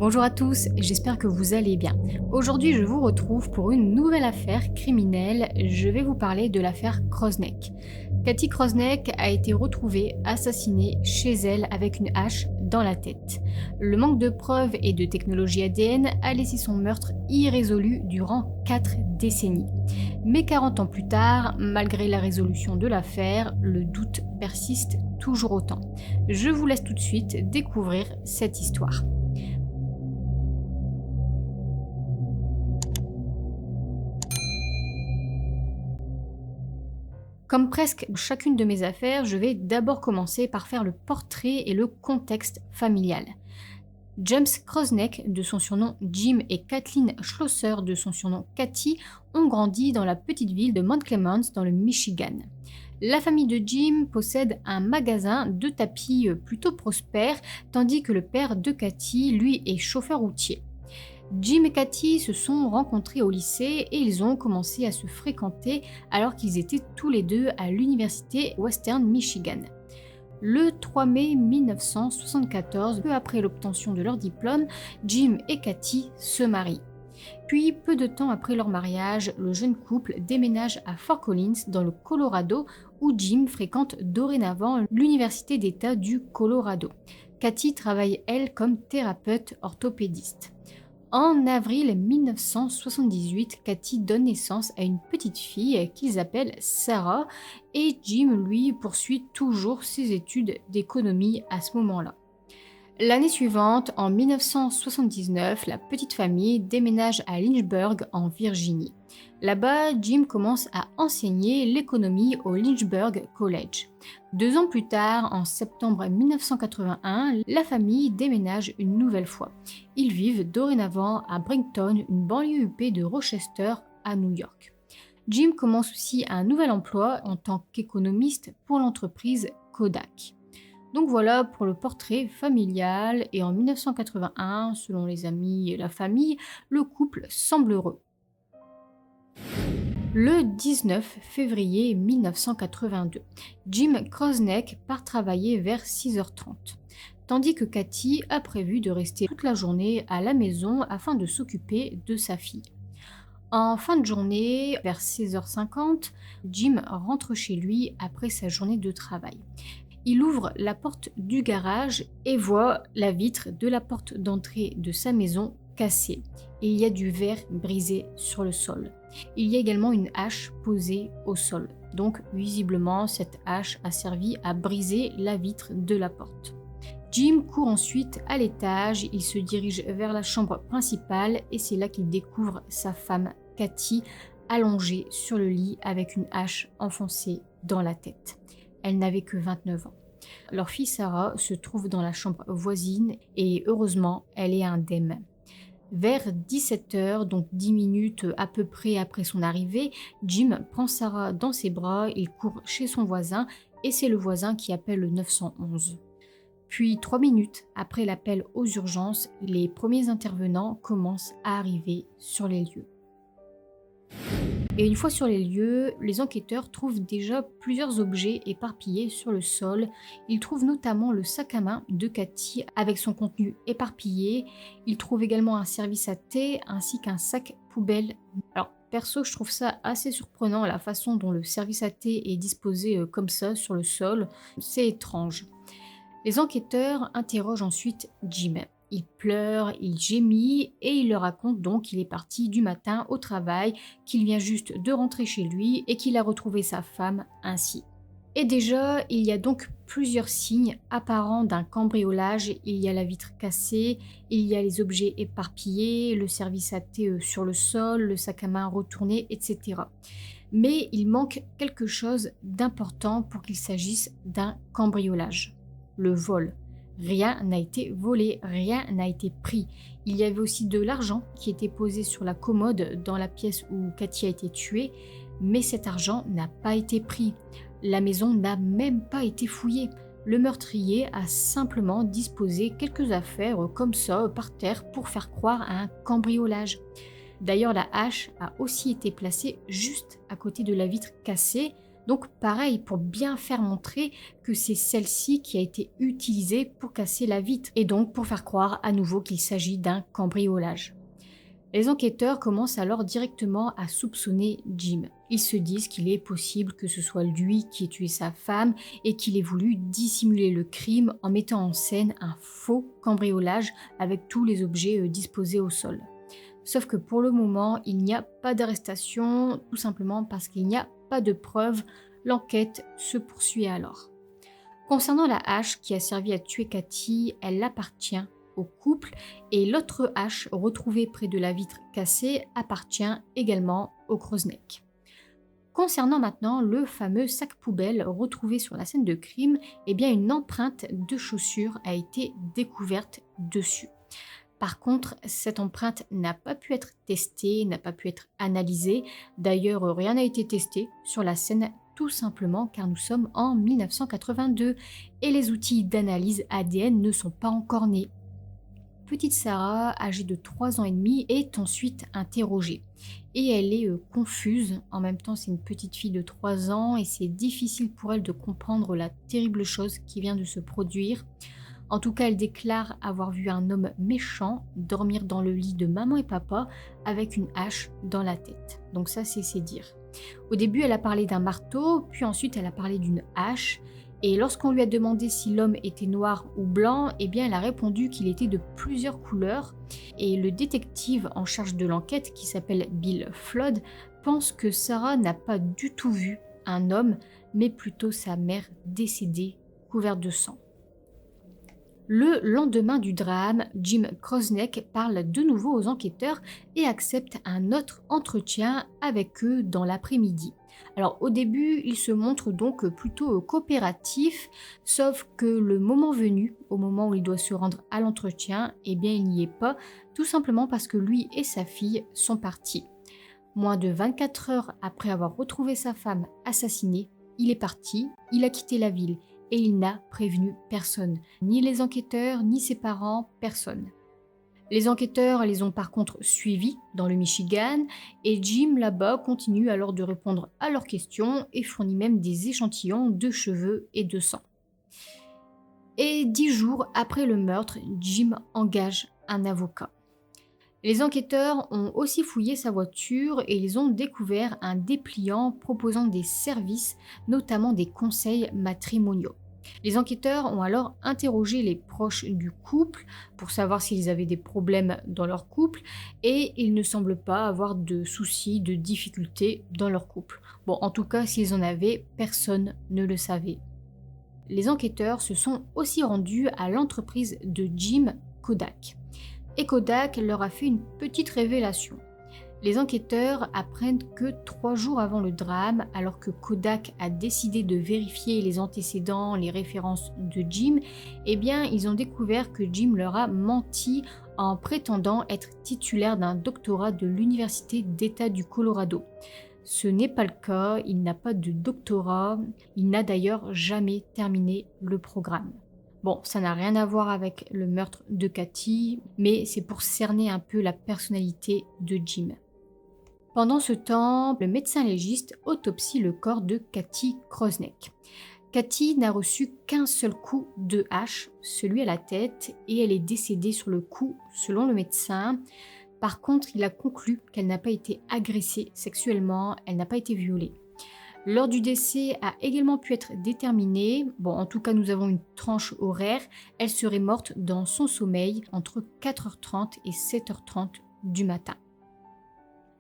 Bonjour à tous, j'espère que vous allez bien. Aujourd'hui, je vous retrouve pour une nouvelle affaire criminelle. Je vais vous parler de l'affaire Krosneck. Cathy Krosneck a été retrouvée assassinée chez elle avec une hache dans la tête. Le manque de preuves et de technologie ADN a laissé son meurtre irrésolu durant 4 décennies. Mais 40 ans plus tard, malgré la résolution de l'affaire, le doute persiste toujours autant. Je vous laisse tout de suite découvrir cette histoire. Comme presque chacune de mes affaires, je vais d'abord commencer par faire le portrait et le contexte familial. James Krosneck, de son surnom Jim, et Kathleen Schlosser, de son surnom Cathy, ont grandi dans la petite ville de Mount Clemens, dans le Michigan. La famille de Jim possède un magasin de tapis plutôt prospère, tandis que le père de Cathy, lui, est chauffeur routier. Jim et Cathy se sont rencontrés au lycée et ils ont commencé à se fréquenter alors qu'ils étaient tous les deux à l'université Western Michigan. Le 3 mai 1974, peu après l'obtention de leur diplôme, Jim et Cathy se marient. Puis, peu de temps après leur mariage, le jeune couple déménage à Fort Collins, dans le Colorado, où Jim fréquente dorénavant l'Université d'État du Colorado. Cathy travaille, elle, comme thérapeute orthopédiste. En avril 1978, Cathy donne naissance à une petite fille qu'ils appellent Sarah et Jim, lui, poursuit toujours ses études d'économie à ce moment-là. L'année suivante, en 1979, la petite famille déménage à Lynchburg, en Virginie. Là-bas, Jim commence à enseigner l'économie au Lynchburg College. 2 ans plus tard, en septembre 1981, la famille déménage une nouvelle fois. Ils vivent dorénavant à Brighton, une banlieue huppée de Rochester, à New York. Jim commence aussi un nouvel emploi en tant qu'économiste pour l'entreprise Kodak. Donc voilà pour le portrait familial, et en 1981, selon les amis et la famille, le couple semble heureux. Le 19 février 1982, Jim Krosneck part travailler vers 6h30, tandis que Cathy a prévu de rester toute la journée à la maison afin de s'occuper de sa fille. En fin de journée, vers 16h50, Jim rentre chez lui après sa journée de travail. Il ouvre la porte du garage et voit la vitre de la porte d'entrée de sa maison cassée. Et il y a du verre brisé sur le sol. Il y a également une hache posée au sol. Donc visiblement, cette hache a servi à briser la vitre de la porte. Jim court ensuite à l'étage, il se dirige vers la chambre principale et c'est là qu'il découvre sa femme Cathy allongée sur le lit avec une hache enfoncée dans la tête. Elle n'avait que 29 ans. Leur fille Sarah se trouve dans la chambre voisine et heureusement, elle est indemne. Vers 17h, donc 10 minutes à peu près après son arrivée, Jim prend Sarah dans ses bras, il court chez son voisin et c'est le voisin qui appelle le 911. Puis 3 minutes après l'appel aux urgences, les premiers intervenants commencent à arriver sur les lieux. Et une fois sur les lieux, les enquêteurs trouvent déjà plusieurs objets éparpillés sur le sol. Ils trouvent notamment le sac à main de Cathy avec son contenu éparpillé. Ils trouvent également un service à thé ainsi qu'un sac poubelle. Alors perso, je trouve ça assez surprenant la façon dont le service à thé est disposé comme ça sur le sol. C'est étrange. Les enquêteurs interrogent ensuite Jim. Il pleure, il gémit et il leur raconte donc qu'il est parti du matin au travail, qu'il vient juste de rentrer chez lui et qu'il a retrouvé sa femme ainsi. Et déjà, il y a donc plusieurs signes apparents d'un cambriolage. Il y a la vitre cassée, il y a les objets éparpillés, le service à thé sur le sol, le sac à main retourné, etc. Mais il manque quelque chose d'important pour qu'il s'agisse d'un cambriolage. Le vol. Rien n'a été volé, rien n'a été pris. Il y avait aussi de l'argent qui était posé sur la commode dans la pièce où Cathy a été tuée, mais cet argent n'a pas été pris. La maison n'a même pas été fouillée. Le meurtrier a simplement disposé quelques affaires comme ça par terre pour faire croire à un cambriolage. D'ailleurs, la hache a aussi été placée juste à côté de la vitre cassée, Donc pareil, pour bien faire montrer que c'est celle-ci qui a été utilisée pour casser la vitre et donc pour faire croire à nouveau qu'il s'agit d'un cambriolage. Les enquêteurs commencent alors directement à soupçonner Jim. Ils se disent qu'il est possible que ce soit lui qui ait tué sa femme et qu'il ait voulu dissimuler le crime en mettant en scène un faux cambriolage avec tous les objets disposés au sol. Sauf que pour le moment, il n'y a pas d'arrestation, tout simplement parce qu'il n'y a pas de preuves. L'enquête se poursuit alors. Concernant la hache qui a servi à tuer Cathy, elle appartient au couple et l'autre hache retrouvée près de la vitre cassée appartient également au Krosnek. Concernant maintenant le fameux sac poubelle retrouvé sur la scène de crime, eh bien une empreinte de chaussure a été découverte dessus. Par contre, cette empreinte n'a pas pu être testée, n'a pas pu être analysée. D'ailleurs, rien n'a été testé sur la scène, tout simplement car nous sommes en 1982 et les outils d'analyse ADN ne sont pas encore nés. Petite Sarah, âgée de 3 ans et demi, est ensuite interrogée. Et elle est confuse. En même temps, c'est une petite fille de 3 ans et c'est difficile pour elle de comprendre la terrible chose qui vient de se produire. En tout cas, elle déclare avoir vu un homme méchant dormir dans le lit de maman et papa avec une hache dans la tête. Donc ça, c'est dire. Au début, elle a parlé d'un marteau, puis ensuite elle a parlé d'une hache. Et lorsqu'on lui a demandé si l'homme était noir ou blanc, eh bien elle a répondu qu'il était de plusieurs couleurs. Et le détective en charge de l'enquête, qui s'appelle Bill Flood, pense que Sarah n'a pas du tout vu un homme, mais plutôt sa mère décédée, couverte de sang. Le lendemain du drame, Jim Krosnek parle de nouveau aux enquêteurs et accepte un autre entretien avec eux dans l'après-midi. Alors au début, il se montre donc plutôt coopératif, sauf que le moment venu, au moment où il doit se rendre à l'entretien, eh bien il n'y est pas, tout simplement parce que lui et sa fille sont partis. Moins de 24 heures après avoir retrouvé sa femme assassinée, il est parti, il a quitté la ville et il n'a prévenu personne, ni les enquêteurs, ni ses parents, personne. Les enquêteurs les ont par contre suivis dans le Michigan et Jim là-bas continue alors de répondre à leurs questions et fournit même des échantillons de cheveux et de sang. Et 10 jours après le meurtre, Jim engage un avocat. Les enquêteurs ont aussi fouillé sa voiture et ils ont découvert un dépliant proposant des services, notamment des conseils matrimoniaux. Les enquêteurs ont alors interrogé les proches du couple pour savoir s'ils avaient des problèmes dans leur couple et il ne semble pas avoir de soucis, de difficultés dans leur couple. Bon, en tout cas, s'ils en avaient, personne ne le savait. Les enquêteurs se sont aussi rendus à l'entreprise de Jim, Kodak. Et Kodak leur a fait une petite révélation. Les enquêteurs apprennent que 3 jours avant le drame, alors que Kodak a décidé de vérifier les antécédents, les références de Jim, eh bien ils ont découvert que Jim leur a menti en prétendant être titulaire d'un doctorat de l'Université d'État du Colorado. Ce n'est pas le cas, il n'a pas de doctorat, il n'a d'ailleurs jamais terminé le programme. Bon, ça n'a rien à voir avec le meurtre de Cathy, mais c'est pour cerner un peu la personnalité de Jim. Pendant ce temps, le médecin légiste autopsie le corps de Cathy Krosnek. Cathy n'a reçu qu'un seul coup de hache, celui à la tête, et elle est décédée sur le coup, selon le médecin. Par contre, il a conclu qu'elle n'a pas été agressée sexuellement, elle n'a pas été violée. L'heure du décès a également pu être déterminée. Bon, en tout cas, nous avons une tranche horaire. Elle serait morte dans son sommeil entre 4h30 et 7h30 du matin.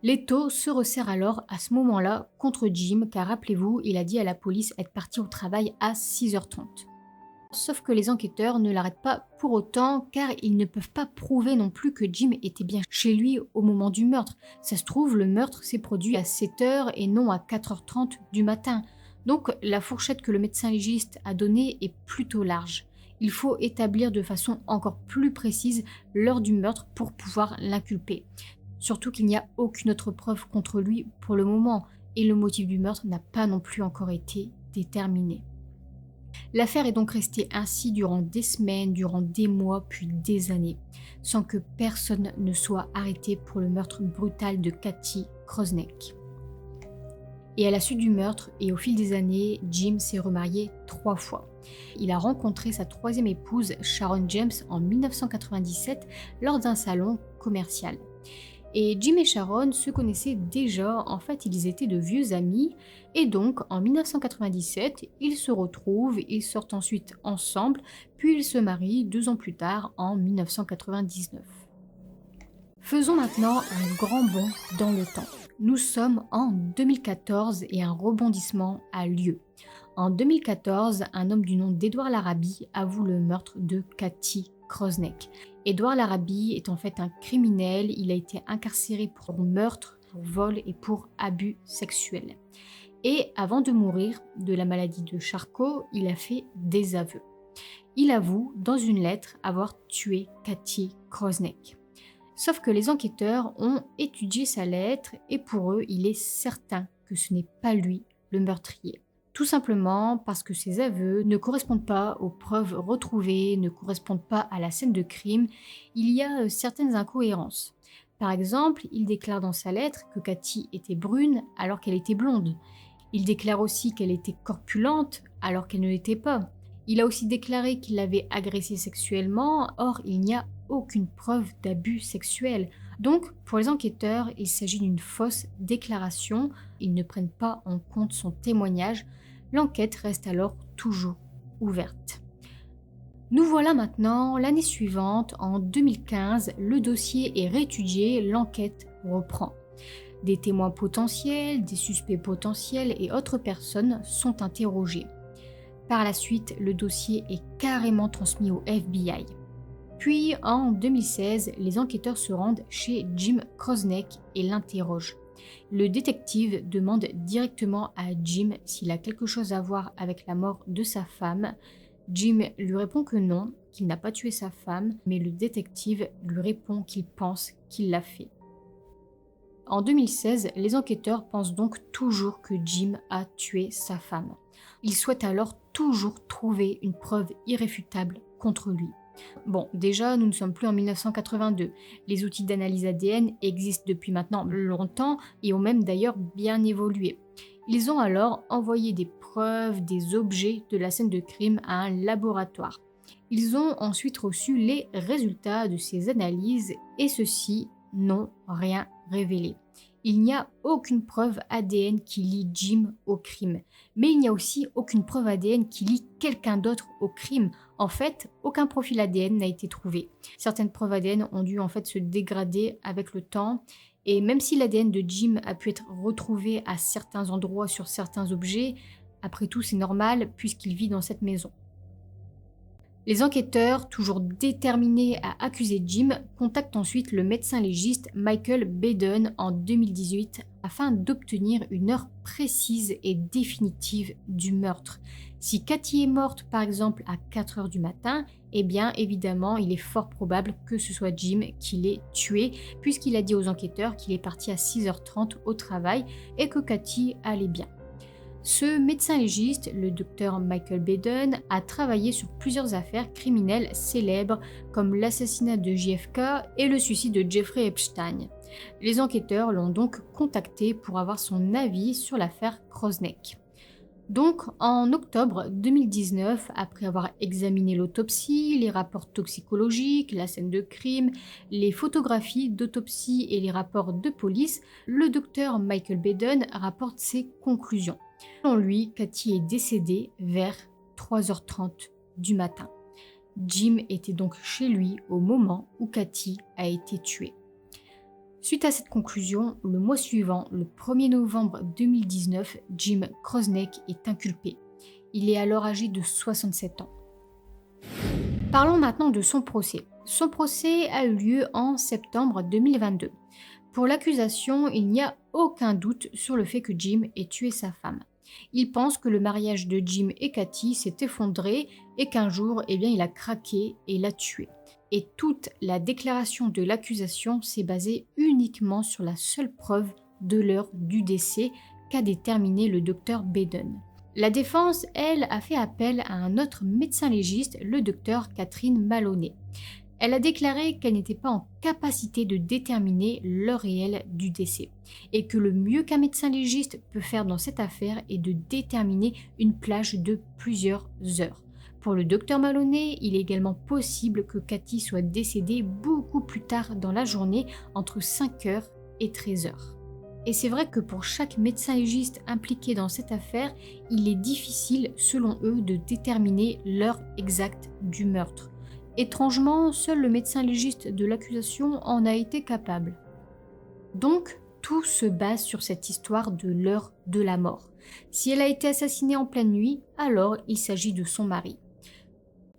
L'étau se resserre alors à ce moment-là contre Jim, car rappelez-vous, il a dit à la police être parti au travail à 6h30. Sauf que les enquêteurs ne l'arrêtent pas pour autant, car ils ne peuvent pas prouver non plus que Jim était bien chez lui au moment du meurtre. Ça se trouve, le meurtre s'est produit à 7h et non à 4h30 du matin. Donc la fourchette que le médecin légiste a donnée est plutôt large. Il faut établir de façon encore plus précise l'heure du meurtre pour pouvoir l'inculper. Surtout qu'il n'y a aucune autre preuve contre lui pour le moment, et le motif du meurtre n'a pas non plus encore été déterminé. L'affaire est donc restée ainsi durant des semaines, durant des mois, puis des années, sans que personne ne soit arrêté pour le meurtre brutal de Cathy Krosnek. Et à la suite du meurtre et au fil des années, Jim s'est remarié 3 fois. Il a rencontré sa troisième épouse, Sharon James, en 1997 lors d'un salon commercial. Et Jim et Sharon se connaissaient déjà, en fait ils étaient de vieux amis, et donc en 1997, ils se retrouvent, ils sortent ensuite ensemble, puis ils se marient 2 ans plus tard, en 1999. Faisons maintenant un grand bond dans le temps. Nous sommes en 2014 et un rebondissement a lieu. En 2014, un homme du nom d'Edouard Larrabee avoue le meurtre de Cathy Crosneck. Edouard Larrabee est en fait un criminel, il a été incarcéré pour meurtre, pour vol et pour abus sexuels. Et avant de mourir de la maladie de Charcot, il a fait des aveux. Il avoue dans une lettre avoir tué Cathy Crosneck. Sauf que les enquêteurs ont étudié sa lettre et pour eux, il est certain que ce n'est pas lui le meurtrier. Tout simplement parce que ses aveux ne correspondent pas aux preuves retrouvées, ne correspondent pas à la scène de crime. Il y a certaines incohérences. Par exemple, il déclare dans sa lettre que Cathy était brune alors qu'elle était blonde. Il déclare aussi qu'elle était corpulente alors qu'elle ne l'était pas. Il a aussi déclaré qu'il l'avait agressée sexuellement, or il n'y a aucune preuve d'abus sexuel. Donc, pour les enquêteurs, il s'agit d'une fausse déclaration. Ils ne prennent pas en compte son témoignage. L'enquête reste alors toujours ouverte. Nous voilà maintenant l'année suivante, en 2015, le dossier est réétudié, l'enquête reprend. Des témoins potentiels, des suspects potentiels et autres personnes sont interrogés. Par la suite, le dossier est carrément transmis au FBI. Puis, en 2016, les enquêteurs se rendent chez Jim Crosneck et l'interrogent. Le détective demande directement à Jim s'il a quelque chose à voir avec la mort de sa femme. Jim lui répond que non, qu'il n'a pas tué sa femme, mais le détective lui répond qu'il pense qu'il l'a fait. En 2016, les enquêteurs pensent donc toujours que Jim a tué sa femme. Ils souhaitent alors toujours trouver une preuve irréfutable contre lui. Bon, déjà, nous ne sommes plus en 1982. Les outils d'analyse ADN existent depuis maintenant longtemps et ont même d'ailleurs bien évolué. Ils ont alors envoyé des preuves, des objets de la scène de crime à un laboratoire. Ils ont ensuite reçu les résultats de ces analyses et ceux-ci n'ont rien révélé. Il n'y a aucune preuve ADN qui lie Jim au crime, mais il n'y a aussi aucune preuve ADN qui lie quelqu'un d'autre au crime. En fait, aucun profil ADN n'a été trouvé. Certaines preuves ADN ont dû en fait se dégrader avec le temps, et même si l'ADN de Jim a pu être retrouvé à certains endroits sur certains objets, après tout c'est normal puisqu'il vit dans cette maison. Les enquêteurs, toujours déterminés à accuser Jim, contactent ensuite le médecin légiste Michael Baden en 2018 afin d'obtenir une heure précise et définitive du meurtre. Si Cathy est morte par exemple à 4 heures du matin, eh bien évidemment il est fort probable que ce soit Jim qui l'ait tué puisqu'il a dit aux enquêteurs qu'il est parti à 6h30 au travail et que Cathy allait bien. Ce médecin légiste, le docteur Michael Baden, a travaillé sur plusieurs affaires criminelles célèbres comme l'assassinat de JFK et le suicide de Jeffrey Epstein. Les enquêteurs l'ont donc contacté pour avoir son avis sur l'affaire Crosneck. Donc, en octobre 2019, après avoir examiné l'autopsie, les rapports toxicologiques, la scène de crime, les photographies d'autopsie et les rapports de police, le docteur Michael Baden rapporte ses conclusions. Selon lui, Cathy est décédée vers 3h30 du matin. Jim était donc chez lui au moment où Cathy a été tuée. Suite à cette conclusion, le mois suivant, le 1er novembre 2019, Jim Crosneck est inculpé. Il est alors âgé de 67 ans. Parlons maintenant de son procès. Son procès a eu lieu en septembre 2022. Pour l'accusation, il n'y a aucun doute sur le fait que Jim ait tué sa femme. Il pense que le mariage de Jim et Cathy s'est effondré et qu'un jour, il a craqué et l'a tué. Et toute la déclaration de l'accusation s'est basée uniquement sur la seule preuve de l'heure du décès qu'a déterminé le docteur Baden. La défense, elle, a fait appel à un autre médecin légiste, le docteur Catherine Maloney. Elle a déclaré qu'elle n'était pas en capacité de déterminer l'heure réelle du décès et que le mieux qu'un médecin légiste peut faire dans cette affaire est de déterminer une plage de plusieurs heures. Pour le docteur Maloney, il est également possible que Cathy soit décédée beaucoup plus tard dans la journée, entre 5 heures et 13 heures. Et c'est vrai que pour chaque médecin légiste impliqué dans cette affaire, il est difficile, selon eux, de déterminer l'heure exacte du meurtre. Étrangement, seul le médecin légiste de l'accusation en a été capable. Donc, tout se base sur cette histoire de l'heure de la mort. Si elle a été assassinée en pleine nuit, alors il s'agit de son mari.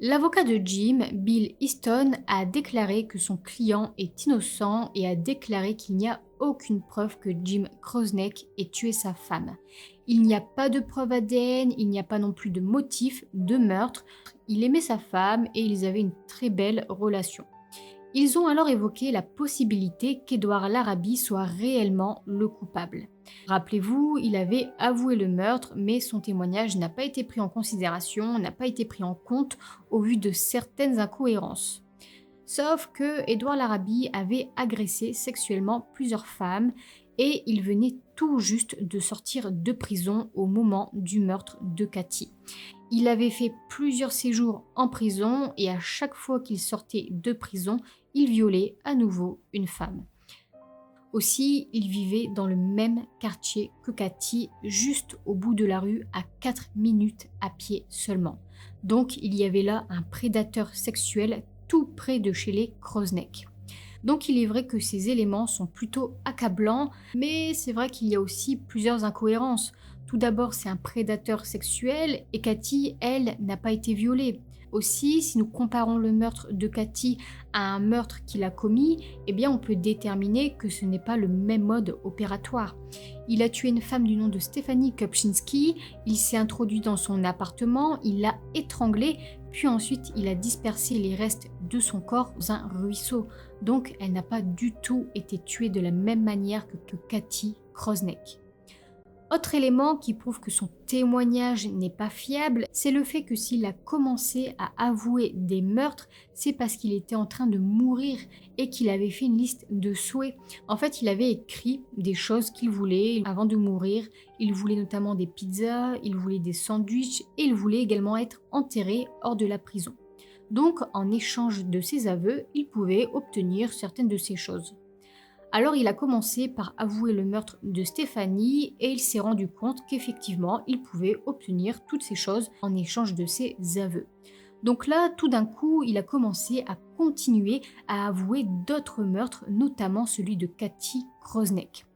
L'avocat de Jim, Bill Easton, a déclaré que son client est innocent et a déclaré qu'il n'y a aucune preuve que Jim Krosneck ait tué sa femme. Il n'y a pas de preuve ADN, il n'y a pas non plus de motif de meurtre. Il aimait sa femme et ils avaient une très belle relation. Ils ont alors évoqué la possibilité qu'Edouard Larrabee soit réellement le coupable. Rappelez-vous, il avait avoué le meurtre, mais son témoignage n'a pas été pris en considération, n'a pas été pris en compte au vu de certaines incohérences. Sauf que Edouard Larrabee avait agressé sexuellement plusieurs femmes et il venait tout juste de sortir de prison au moment du meurtre de Cathy. Il avait fait plusieurs séjours en prison et à chaque fois qu'il sortait de prison, il violait à nouveau une femme. Aussi, il vivait dans le même quartier que Cathy, juste au bout de la rue, à 4 minutes à pied seulement. Donc il y avait là un prédateur sexuel tout près de chez les Krosneck. Donc il est vrai que ces éléments sont plutôt accablants, mais c'est vrai qu'il y a aussi plusieurs incohérences. Tout d'abord, c'est un prédateur sexuel et Cathy, elle, n'a pas été violée. Aussi, si nous comparons le meurtre de Cathy à un meurtre qu'il a commis, eh bien on peut déterminer que ce n'est pas le même mode opératoire. Il a tué une femme du nom de Stephanie Kopczynski, il s'est introduit dans son appartement, il l'a étranglée, puis ensuite il a dispersé les restes de son corps dans un ruisseau. Donc elle n'a pas du tout été tuée de la même manière que Cathy Krosneck. Autre élément qui prouve que son témoignage n'est pas fiable, c'est le fait que s'il a commencé à avouer des meurtres, c'est parce qu'il était en train de mourir et qu'il avait fait une liste de souhaits. En fait, il avait écrit des choses qu'il voulait avant de mourir. Il voulait notamment des pizzas, il voulait des sandwichs et il voulait également être enterré hors de la prison. Donc, en échange de ses aveux, il pouvait obtenir certaines de ces choses. Alors il a commencé par avouer le meurtre de Stéphanie et il s'est rendu compte qu'effectivement il pouvait obtenir toutes ces choses en échange de ses aveux. Donc là, tout d'un coup, il a commencé à continuer à avouer d'autres meurtres, notamment celui de Cathy Krosneck.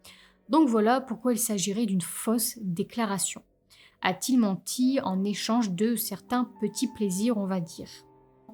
Donc voilà pourquoi il s'agirait d'une fausse déclaration. A-t-il menti en échange de certains petits plaisirs, on va dire?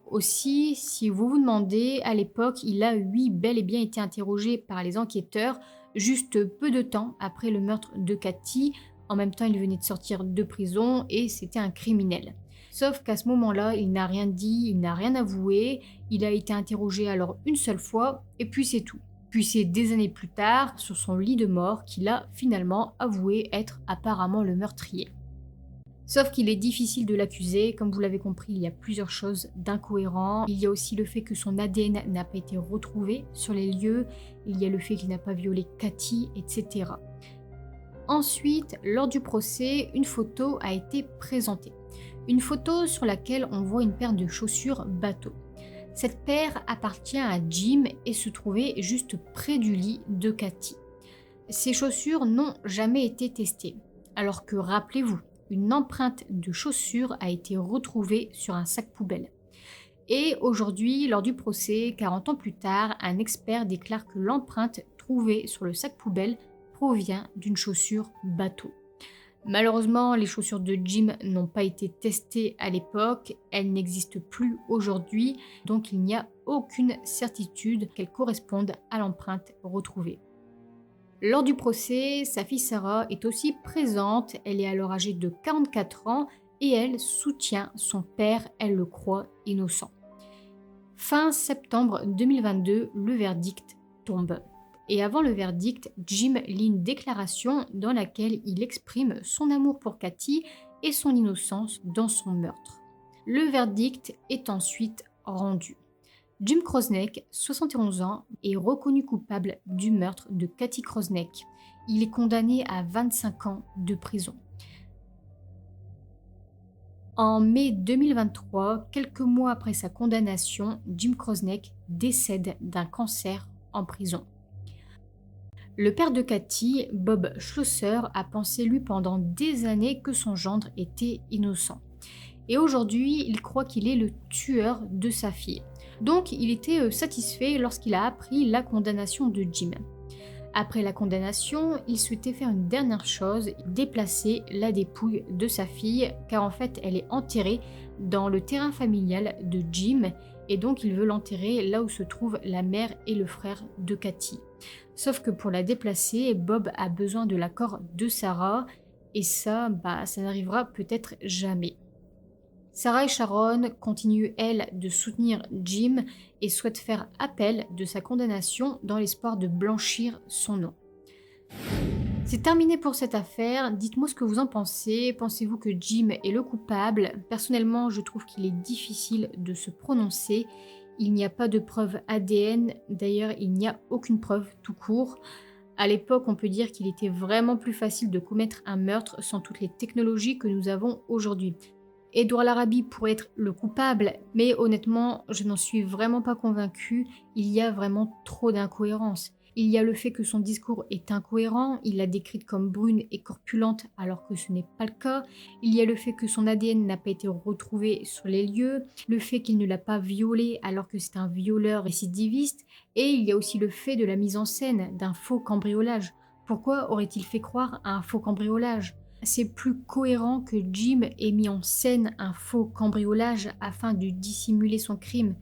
Aussi, si vous vous demandez, à l'époque, il a, oui, bel et bien été interrogé par les enquêteurs, juste peu de temps après le meurtre de Cathy. En même temps, il venait de sortir de prison et c'était un criminel. Sauf qu'à ce moment-là, il n'a rien dit, il n'a rien avoué, il a été interrogé alors une seule fois, et puis c'est tout. Puis c'est des années plus tard, sur son lit de mort, qu'il a finalement avoué être apparemment le meurtrier. Sauf qu'il est difficile de l'accuser, comme vous l'avez compris, il y a plusieurs choses d'incohérents. Il y a aussi le fait que son ADN n'a pas été retrouvé sur les lieux, il y a le fait qu'il n'a pas violé Cathy, etc. Ensuite, lors du procès, une photo a été présentée. Une photo sur laquelle on voit une paire de chaussures bateau. Cette paire appartient à Jim et se trouvait juste près du lit de Cathy. Ces chaussures n'ont jamais été testées, alors que rappelez-vous, une empreinte de chaussure a été retrouvée sur un sac poubelle. Et aujourd'hui, lors du procès, 40 ans plus tard, un expert déclare que l'empreinte trouvée sur le sac poubelle provient d'une chaussure bateau. Malheureusement, les chaussures de Jim n'ont pas été testées à l'époque, elles n'existent plus aujourd'hui, donc il n'y a aucune certitude qu'elles correspondent à l'empreinte retrouvée. Lors du procès, sa fille Sarah est aussi présente, elle est alors âgée de 44 ans et elle soutient son père, elle le croit innocent. Fin septembre 2022, le verdict tombe. Et avant le verdict, Jim lit une déclaration dans laquelle il exprime son amour pour Cathy et son innocence dans son meurtre. Le verdict est ensuite rendu. Jim Krosneck, 71 ans, est reconnu coupable du meurtre de Cathy Krosneck. Il est condamné à 25 ans de prison. En mai 2023, quelques mois après sa condamnation, Jim Krosneck décède d'un cancer en prison. Le père de Cathy, Bob Schlosser, a pensé lui pendant des années que son gendre était innocent. Et aujourd'hui, il croit qu'il est le tueur de sa fille. Donc il était satisfait lorsqu'il a appris la condamnation de Jim. Après la condamnation, il souhaitait faire une dernière chose, déplacer la dépouille de sa fille, car en fait elle est enterrée dans le terrain familial de Jim, et donc il veut l'enterrer là où se trouvent la mère et le frère de Cathy. Sauf que pour la déplacer, Bob a besoin de l'accord de Sarah, et ça n'arrivera peut-être jamais. Sarah et Sharon continuent, elles, de soutenir Jim et souhaitent faire appel de sa condamnation dans l'espoir de blanchir son nom. C'est terminé pour cette affaire, dites-moi ce que vous en pensez, pensez-vous que Jim est le coupable? Personnellement, je trouve qu'il est difficile de se prononcer, il n'y a pas de preuve ADN, d'ailleurs il n'y a aucune preuve tout court. À l'époque, on peut dire qu'il était vraiment plus facile de commettre un meurtre sans toutes les technologies que nous avons aujourd'hui. Edouard Larrabee pourrait être le coupable, mais honnêtement, je n'en suis vraiment pas convaincue. Il y a vraiment trop d'incohérences. Il y a le fait que son discours est incohérent, il l'a décrite comme brune et corpulente alors que ce n'est pas le cas. Il y a le fait que son ADN n'a pas été retrouvé sur les lieux, le fait qu'il ne l'a pas violée alors que c'est un violeur récidiviste, et il y a aussi le fait de la mise en scène d'un faux cambriolage. Pourquoi aurait-il fait croire à un faux cambriolage ? C'est plus cohérent que Jim ait mis en scène un faux cambriolage afin de dissimuler son crime.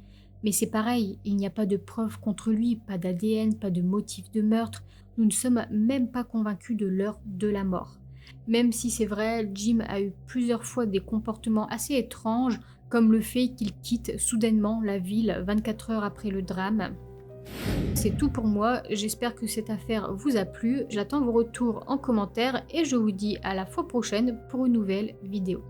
Mais c'est pareil, il n'y a pas de preuves contre lui, pas d'ADN, pas de motif de meurtre. Nous ne sommes même pas convaincus de l'heure de la mort. Même si c'est vrai, Jim a eu plusieurs fois des comportements assez étranges, comme le fait qu'il quitte soudainement la ville 24 heures après le drame. C'est tout pour moi, j'espère que cette affaire vous a plu, j'attends vos retours en commentaire et je vous dis à la fois prochaine pour une nouvelle vidéo.